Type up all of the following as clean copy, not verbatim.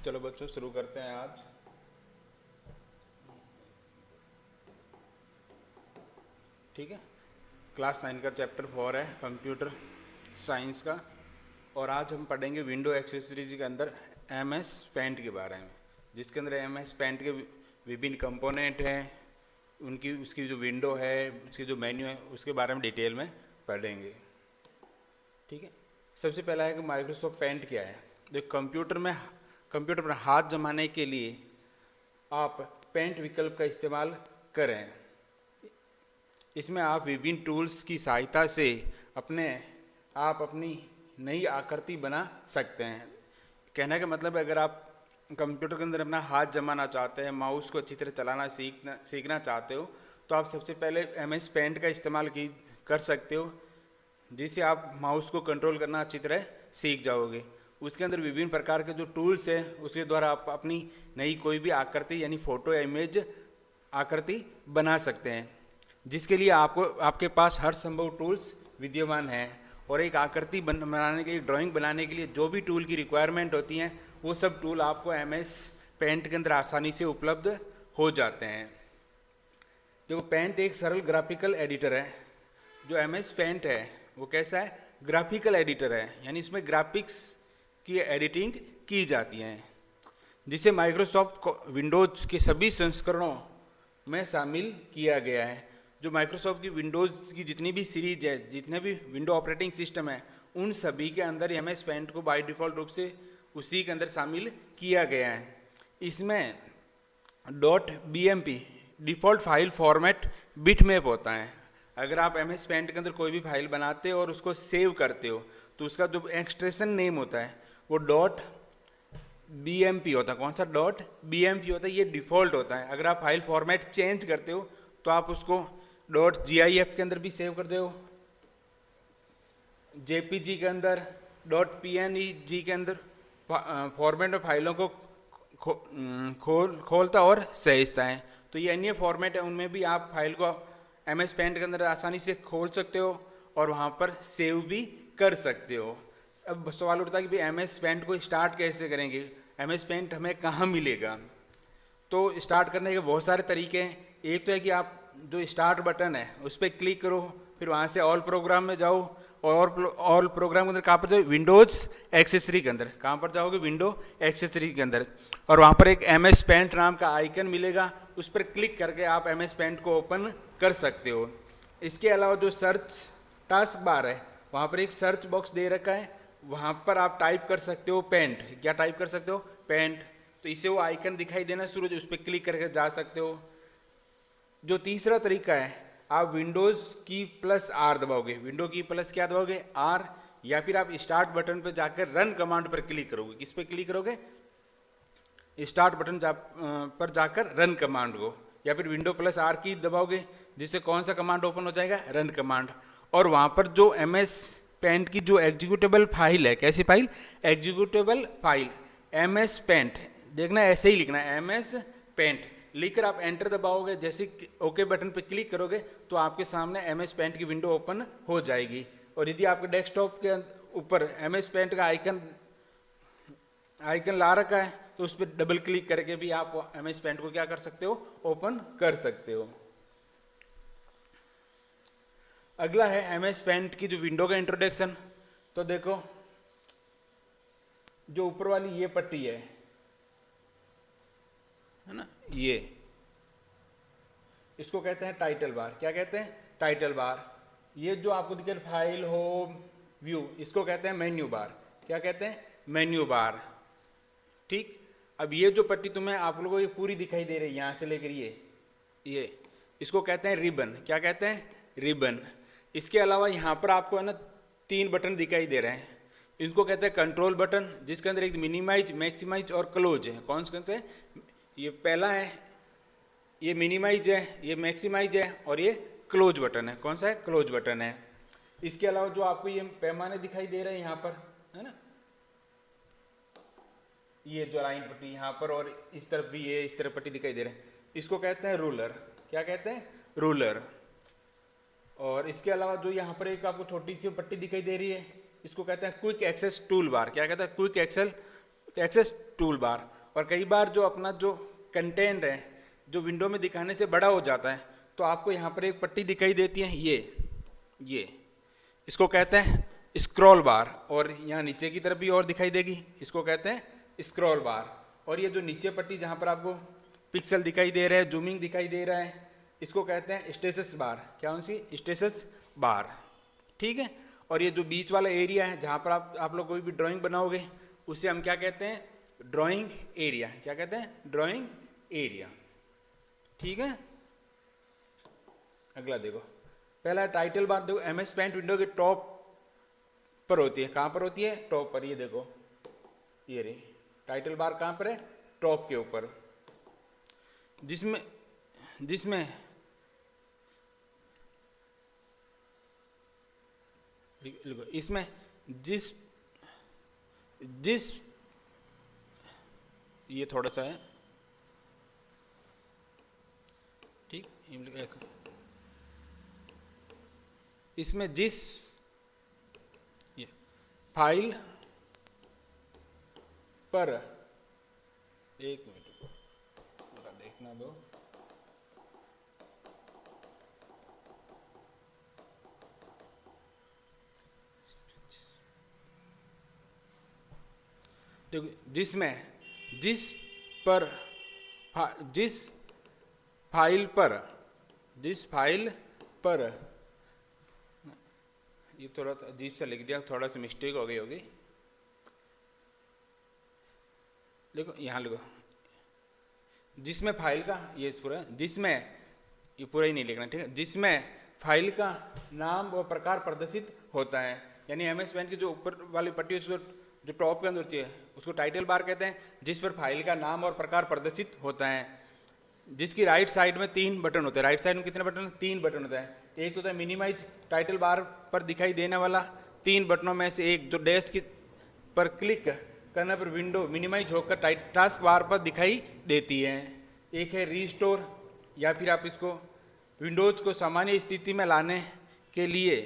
चलो बच्चों शुरू करते हैं आज। ठीक है, क्लास 9 का चैप्टर 4 है कंप्यूटर साइंस का, और आज हम पढ़ेंगे विंडो एक्सेसरीज के अंदर MS पेंट के बारे में, जिसके अंदर MS पेंट के विभिन्न कंपोनेंट हैं, उसकी जो विंडो है, उसकी जो मेन्यू है, उसके बारे में डिटेल में पढ़ेंगे। ठीक है, सबसे पहला है कि माइक्रोसॉफ्ट पेंट क्या है। जो कंप्यूटर पर हाथ जमाने के लिए आप पेंट विकल्प का इस्तेमाल करें। इसमें आप विभिन्न टूल्स की सहायता से आप अपनी नई आकृति बना सकते हैं। कहने का मतलब है, अगर आप कंप्यूटर के अंदर अपना हाथ जमाना चाहते हैं, माउस को अच्छी तरह चलाना सीखना चाहते हो, तो आप सबसे पहले MS पेंट का इस्तेमाल कर सकते हो, जिससे आप माउस को कंट्रोल करना अच्छी तरह सीख जाओगे। उसके अंदर विभिन्न प्रकार के जो टूल्स हैं, उसके द्वारा आप अपनी नई कोई भी आकृति यानी फोटो या इमेज आकृति बना सकते हैं, जिसके लिए आपके पास हर संभव टूल्स विद्यमान हैं। और एक आकृति बनाने के लिए, ड्राइंग बनाने के लिए जो भी टूल की रिक्वायरमेंट होती हैं, वो सब टूल आपको MS पेंट के अंदर आसानी से उपलब्ध हो जाते हैं। देखो, पेंट एक सरल ग्राफिकल एडिटर है। जो MS पेंट है वो कैसा है? ग्राफिकल एडिटर है, यानी इसमें ग्राफिक्स की एडिटिंग की जाती है, जिसे माइक्रोसॉफ्ट विंडोज के सभी संस्करणों में शामिल किया गया है। जो माइक्रोसॉफ्ट की विंडोज़ की जितनी भी सीरीज है, जितने भी विंडो ऑपरेटिंग सिस्टम है, उन सभी के अंदर MS पेंट को बाय डिफ़ॉल्ट रूप से उसी के अंदर शामिल किया गया है। इसमें .bmp default file format bitmap होता है। अगर आप MS पेंट के अंदर कोई भी फाइल बनाते हो और उसको सेव करते हो, तो उसका जो एक्सटेंशन नेम होता है वो .bmp होता है। कौन सा? .bmp होता है, ये डिफ़ॉल्ट होता है। अगर आप फाइल फॉर्मेट चेंज करते हो तो आप उसको .gif के अंदर भी सेव कर दो, JPG के अंदर, .png के अंदर फॉर्मेट में फाइलों को खोलता और सहेजता है। तो ये अन्य फॉर्मेट है, उनमें भी आप फाइल को MS पेंट के अंदर आसानी से खोल सकते हो और वहाँ पर सेव भी कर सकते हो। अब सवाल उठता है कि भाई MS पेंट को स्टार्ट कैसे करेंगे, MS पेंट हमें कहाँ मिलेगा? तो स्टार्ट करने के बहुत सारे तरीके हैं। एक तो है कि आप जो स्टार्ट बटन है उस पर क्लिक करो, फिर वहाँ से ऑल प्रोग्राम में जाओ, और ऑल प्रोग्राम के अंदर कहाँ पर जाओ? विंडोज़ एक्सेसरी के अंदर। कहाँ पर जाओगे? विंडो एक्सेसरी के अंदर, और वहाँ पर एक MS पेंट नाम का आइकन मिलेगा, उस पर क्लिक करके आप MS पेंट को ओपन कर सकते हो। इसके अलावा जो सर्च टास्क बार है, वहाँ पर एक सर्च बॉक्स दे रखा है, वहाँ पर आप टाइप कर सकते हो पेंट। क्या टाइप कर सकते हो? पेंट। तो इससे वो आइकन दिखाई देना शुरू, उस पर क्लिक करके जा सकते हो। जो तीसरा तरीका है, आप विंडोज़ की +R दबाओगे। विंडो की प्लस क्या दबाओगे? R। या फिर आप स्टार्ट बटन पर जाकर रन कमांड पर क्लिक करोगे। किस पे क्लिक करोगे? स्टार्ट बटन पर जाकर रन कमांड को, या फिर विंडो +R की दबाओगे, जिससे कौन सा कमांड ओपन हो जाएगा? Run command. और वहाँ पर जो MS पेंट की जो एग्जीक्यूटेबल फाइल है, कैसी file? Executable file MS paint, देखना ऐसे ही लिखना है, MS पेंट लिखकर आप एंटर दबाओगे। जैसे ओके बटन पर क्लिक करोगे तो आपके सामने MS पेंट की विंडो ओपन हो जाएगी। और यदि आपके डेस्कटॉप के ऊपर MS पेंट का आइकन ला रखा है, तो उस पर डबल क्लिक करके भी आप MS पेंट को क्या कर सकते हो? ओपन कर सकते हो। अगला है MS पेंट की जो विंडो का इंट्रोडक्शन। तो देखो, जो ऊपर वाली ये पट्टी है ना, ये इसको कहते हैं टाइटल बार। क्या कहते हैं? Title bar. ये जो आपको दिखे फाइल, होम, व्यू, इसको कहते हैं मेन्यू बार। क्या कहते हैं? Menu bar. ठीक। अब ये जो पट्टी तुम्हें आप लोगों को ये पूरी दिखाई दे रही है, यहाँ से लेकर ये इसको कहते हैं रिबन। क्या कहते हैं? रिबन। इसके अलावा यहाँ पर आपको है ना 3 बटन दिखाई दे रहे हैं, इनको कहते हैं कंट्रोल बटन, जिसके अंदर एक मिनिमाइज, मैक्सिमाइज और क्लोज है। कौन से? ये पहला है, ये मिनिमाइज है, ये मैक्सिमाइज है, और ये क्लोज बटन है। कौन सा है? क्लोज बटन है। इसके अलावा जो आपको ये पैमाने दिखाई दे रहे हैं यहाँ पर, है ना, ये जो लाइन पट्टी यहाँ पर, और इस तरफ भी ये इस तरफ पट्टी दिखाई दे रहे हैं, इसको कहते हैं रूलर। क्या कहते हैं? रूलर। और इसके अलावा जो यहाँ पर एक आपको छोटी सी पट्टी दिखाई दे रही है, इसको कहते हैं क्विक एक्सेस टूल बार। क्या कहते हैं? Quick access tool bar. और कई बार जो अपना जो कंटेंट है जो विंडो में दिखाने से बड़ा हो जाता है, तो आपको यहाँ पर एक पट्टी दिखाई देती है, ये इसको कहते हैं स्क्रॉल बार, और यहाँ नीचे की तरफ भी और दिखाई देगी, इसको कहते हैं स्क्रॉल बार। और ये जो नीचे पट्टी जहाँ पर आपको पिक्सल दिखाई दे रहा है, जूमिंग दिखाई दे रहा है, इसको कहते हैं स्टेटस बार। क्या कौन सी? स्टेटस बार, ठीक है। और ये जो बीच वाला एरिया है जहाँ पर आप लोग कोई भी ड्राइंग बनाओगे, उसे हम क्या कहते हैं? Drawing area. क्या कहते हैं? ड्राइंग एरिया, ठीक है। अगला देखो, पहला टाइटल बार। देखो एमएस पेंट विंडो के टॉप पर होती है। कहाँ पर होती है? टॉप पर। ये देखो, ये रही टाइटल बार। कहाँ पर है? टॉप के ऊपर। जिसमें इसमें जिस ये थोड़ा सा है, ठीक। इसमें जिस ये फाइल पर, एक मिनट को पूरा देखना दो। तो जिस फाइल पर ये थोड़ा अजीब सा लिख दिया, थोड़ा सा मिस्टेक हो गई होगी। देखो यहाँ लिखो, जिसमें फाइल का, ये पूरा जिसमें, ये पूरा ही नहीं लिखना, ठीक है। जिसमें फाइल का नाम व प्रकार प्रदर्शित होता है, यानी एमएस पेंट की जो ऊपर वाली पट्टी उसको जो टॉप के अंदर होती है उसको टाइटल बार कहते हैं, जिस पर फाइल का नाम और प्रकार प्रदर्शित होता है। जिसकी राइट साइड में 3 बटन होते हैं। राइट साइड में कितने बटन? 3 बटन होता है। एक तो होता है मिनिमाइज, टाइटल बार पर दिखाई देने वाला 3 बटनों में से एक, जो डैश की पर क्लिक करने पर विंडो मिनिमाइज होकर टास्क बार पर दिखाई देती है। एक है रीस्टोर, या फिर आप इसको विंडोज को सामान्य स्थिति में लाने के लिए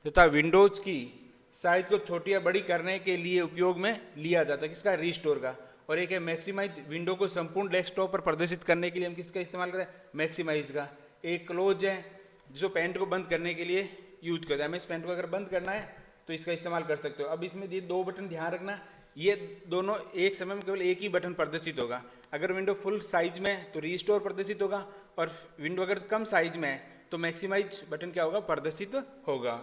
तथा विंडोज की साइज को छोटी या बड़ी करने के लिए उपयोग में लिया जाता है। किसका? रीस्टोर का। और एक है मैक्सिमाइज, विंडो को संपूर्ण डेस्कटॉप पर प्रदर्शित करने के लिए हम किसका इस्तेमाल करते हैं? मैक्सिमाइज का। एक क्लोज है, जो पेंट को बंद करने के लिए यूज करते हैं। हमें इस पेंट को अगर बंद करना है तो इसका इस्तेमाल कर सकते हो। अब इसमें ये 2 बटन ध्यान रखना, ये दोनों एक समय में केवल एक ही बटन प्रदर्शित होगा। अगर विंडो फुल साइज में है तो रीस्टोर प्रदर्शित होगा, और विंडो अगर कम साइज में है तो मैक्सिमाइज बटन क्या होगा? प्रदर्शित होगा।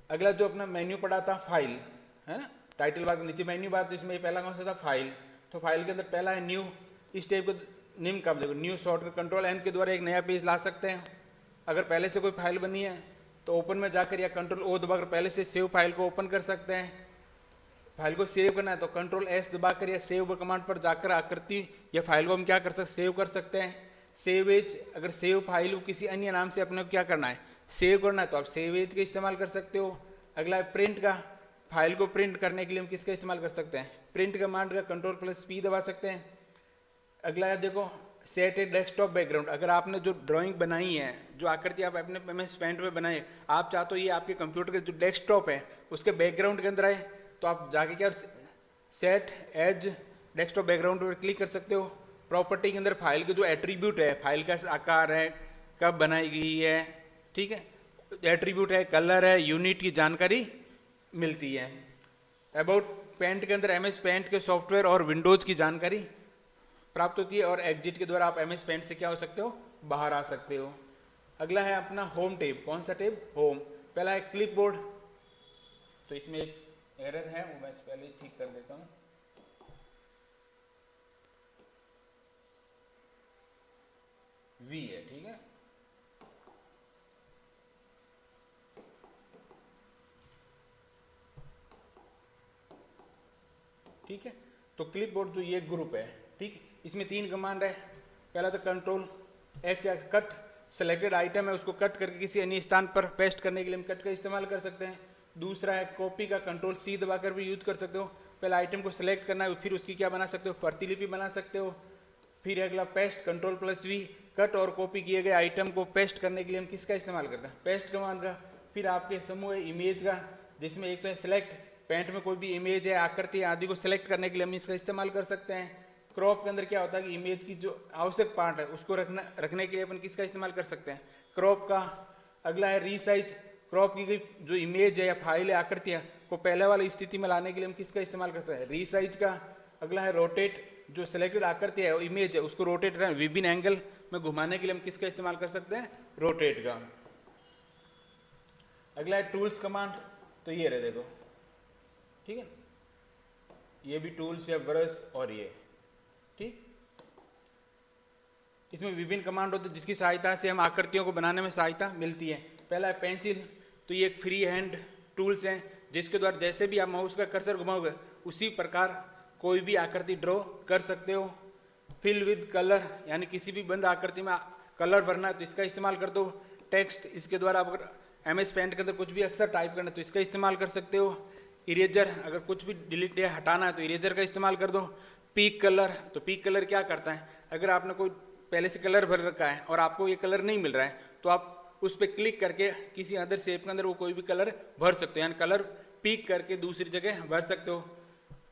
अगला जो अपना मेन्यू पड़ा था, फाइल, है ना, टाइटल बार के नीचे मेन्यू बार, तो इसमें पहला कौन सा था? फाइल। तो फाइल के अंदर पहला है न्यू। इस टाइप को निम्न काम देखो, न्यू शॉर्टकट कंट्रोल एन के द्वारा एक नया पेज ला सकते हैं। अगर पहले से कोई फाइल बनी है तो ओपन में जाकर या कंट्रोल ओ दबाकर पहले से सेव फाइल को ओपन कर सकते हैं। फाइल को सेव करना है तो कंट्रोल एस दबाकर या सेव कमांड पर जाकर आकृति या फाइल को हम क्या कर सकते? सेव कर सकते हैं। सेव एज, अगर सेव फाइल को किसी अन्य नाम से अपने को क्या करना है? सेव करना है, तो आप सेव एज का इस्तेमाल कर सकते हो। अगला है प्रिंट का। फाइल को प्रिंट करने के लिए हम किसका इस्तेमाल कर सकते हैं? प्रिंट कमांड का कंट्रोल+P दबा सकते हैं। अगला है देखो, सेट ए डेस्कटॉप बैकग्राउंड। अगर आपने जो ड्राइंग बनाई है, जो आकृति आप अपने एमएस पेंट में बनाए, आप चाहते हो ये आपके कंप्यूटर के जो डेस्कटॉप है उसके बैकग्राउंड के अंदर आए, तो आप जाके क्या सेट एज डेस्कटॉप बैकग्राउंड पर क्लिक कर सकते हो। प्रॉपर्टी के अंदर फाइल के जो एट्रीब्यूट है, फाइल का आकार है, कब बनाई गई है, ठीक है, एट्रीब्यूट है, कलर है, यूनिट की जानकारी मिलती है। अबाउट पेंट के अंदर एमएस पेंट के सॉफ्टवेयर और विंडोज की जानकारी प्राप्त होती है, और एग्जिट के द्वारा आप एमएस पेंट से क्या हो सकते हो? बाहर आ सकते हो। अगला है अपना होम टैब। कौन सा टैब? होम। पहला है क्लिपबोर्ड, तो इसमें एक एरर है, वो मैं पहले ठीक कर देता हूँ। वी है, ठीक है। ठीक है, तो क्लिपबोर्ड जो ये ग्रुप है, ठीक, इसमें 3 कमांड है। पहला तो कंट्रोल एक्स या कट, सेलेक्टेड आइटम है उसको कट करके किसी अन्य स्थान पर पेस्ट करने के लिए हम कट का इस्तेमाल कर सकते हैं। दूसरा है कॉपी का, कंट्रोल+C दबाकर भी यूज कर सकते हो। पहले आइटम को सिलेक्ट करना है, फिर उसकी क्या बना सकते हो? प्रतिलिपि बना सकते हो। फिर अगला पेस्ट, कंट्रोल+V, कट और कॉपी किए गए आइटम को पेस्ट करने के लिए हम किसका इस्तेमाल करते हैं? पेस्ट कमांड का। फिर आपके समूह इमेज का, जिसमें एक तो है सिलेक्ट, पेंट में कोई भी इमेज है, आकृति आदि को सिलेक्ट करने के लिए हम इसका इस्तेमाल कर सकते हैं। क्रॉप के अंदर क्या होता है कि इमेज की जो आवश्यक पार्ट है उसको रखने के लिए अपन किसका इस्तेमाल कर सकते हैं, क्रॉप का। अगला है रीसाइज, क्रॉप की गई जो इमेज है या फाइल है, आकृतियां को पहले वाली स्थिति में लाने के लिए हम किसका इस्तेमाल कर सकते हैं, रीसाइज का। अगला है रोटेट, जो सिलेक्टेड आकृति है इमेज है उसको रोटेट करना, विभिन्न एंगल में घुमाने के लिए हम किसका इस्तेमाल कर सकते हैं, रोटेट का। अगला है टूल्स कमांड, तो ये रहे देखो, ठीक है, ये भी टूल्स या ब्रश और ये, ठीक। इसमें विभिन्न कमांड होते हैं जिसकी सहायता से हम आकृतियों को बनाने में सहायता मिलती है। पहला है पेंसिल, तो ये एक फ्री हैंड टूल्स हैं जिसके द्वारा जैसे भी आप माउस का कर्सर घुमाओगे उसी प्रकार कोई भी आकृति ड्रॉ कर सकते हो। फिल विद कलर, यानी किसी भी बंद आकृति में कलर भरना है तो इसका इस्तेमाल कर दो। टेक्स्ट, इसके द्वारा आप अगर MS पेंट के अंदर कुछ भी अक्षर टाइप करना है तो इसका इस्तेमाल कर सकते हो। इरेजर, अगर कुछ भी डिलीट या हटाना है तो इरेजर का इस्तेमाल कर दो। पीक कलर, तो पीक कलर क्या करता है, अगर आपने कोई पहले से कलर भर रखा है और आपको ये कलर नहीं मिल रहा है तो आप उस पर क्लिक करके किसी अदर शेप के अंदर वो कोई भी कलर भर सकते हो, यानी कलर पीक करके दूसरी जगह भर सकते हो।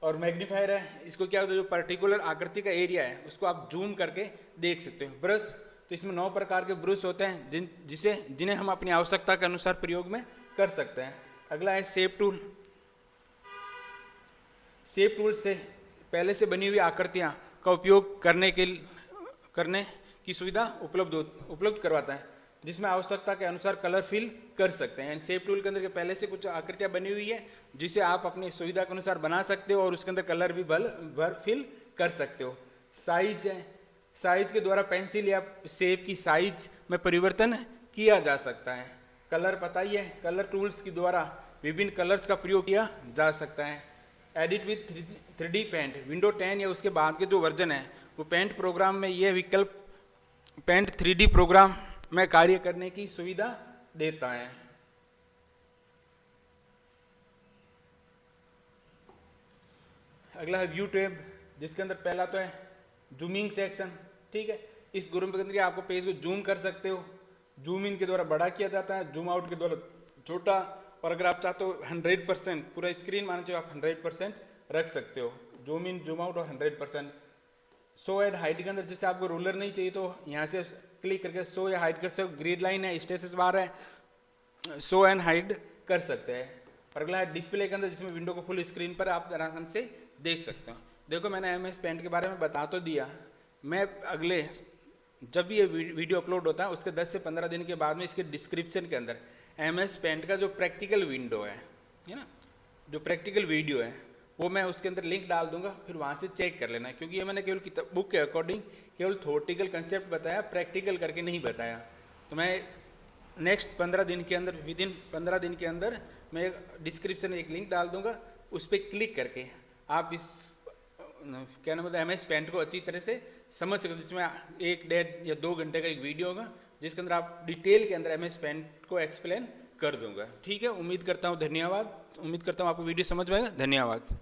और मैग्नीफायर है, इसको क्या होता है, जो पर्टिकुलर आकृति का एरिया है उसको आप जूम करके देख सकते हो। ब्रश, तो इसमें 9 प्रकार के ब्रश होते हैं जिन्हें हम अपनी आवश्यकता के अनुसार प्रयोग में कर सकते हैं। अगला है शेप टूल। शेप टूल से पहले से बनी हुई आकृतियां का उपयोग करने की सुविधा उपलब्ध करवाता है, जिसमें आवश्यकता के अनुसार कलर फिल कर सकते हैं। यानी शेप टूल के अंदर के पहले से कुछ आकृतियां बनी हुई है जिसे आप अपनी सुविधा के अनुसार बना सकते हो और उसके अंदर कलर भी भर फिल कर सकते हो। साइज है, साइज के द्वारा पेंसिल या शेप की साइज में परिवर्तन किया जा सकता है। कलर पता ही है, कलर टूल्स के द्वारा विभिन्न कलर्स का प्रयोग किया जा सकता है। Edit with 3D paint, window 10 या उसके बाद के जो वर्जन है वो पेंट प्रोग्राम में यह विकल्प पेंट 3D प्रोग्राम में कार्य करने की सुविधा देता है। अगला है व्यू टैब, जिसके अंदर पहला तो है जूमिंग सेक्शन, ठीक है। इस ग्रुप के अंदर आपको पेज को जूम कर सकते हो, जूम इन के द्वारा बड़ा किया जाता है, जूम आउट के द्वारा छोटा, और अगर आप चाहते हो 100% पूरा स्क्रीन मानना चाहिए आप 100% रख सकते हो, जूम इन जूम आउट और 100%। शो एंड हाइड के अंदर जैसे आपको रूलर नहीं चाहिए तो यहाँ से क्लिक करके शो या हाइड कर सकते हो, ग्रीन लाइन है, स्टेटस बार है, शो एंड हाइड कर सकते हैं। और अगला है डिस्प्ले के अंदर जिसमें विंडो को फुल स्क्रीन पर आप आराम से देख सकते हो। देखो मैंने MS पेंट के बारे में बता तो दिया, मैं अगले जब भी ये वीडियो अपलोड होता है उसके 10 से 15 दिन के बाद में इसके डिस्क्रिप्शन के अंदर MS पेंट का जो प्रैक्टिकल विंडो है ना, जो प्रैक्टिकल वीडियो है वो मैं उसके अंदर लिंक डाल दूंगा, फिर वहाँ से चेक कर लेना, क्योंकि ये मैंने केवल किताब बुक के अकॉर्डिंग केवल थ्योरेटिकल कंसेप्ट बताया, प्रैक्टिकल करके नहीं बताया। तो मैं नेक्स्ट 15 दिन के अंदर, विदिन 15 दिन के अंदर मैं डिस्क्रिप्शन में एक लिंक डाल दूंगा, उस पर क्लिक करके आप इस क्या नाम होता है MS पेंट को अच्छी तरह से समझ सकते हो। जिसमें 1-1.5 या 2 घंटे का एक वीडियो होगा जिसके अंदर आप डिटेल के अंदर MS पेंट को एक्सप्लेन कर दूंगा, ठीक है। उम्मीद करता हूँ आपको वीडियो समझ में आएगा। धन्यवाद।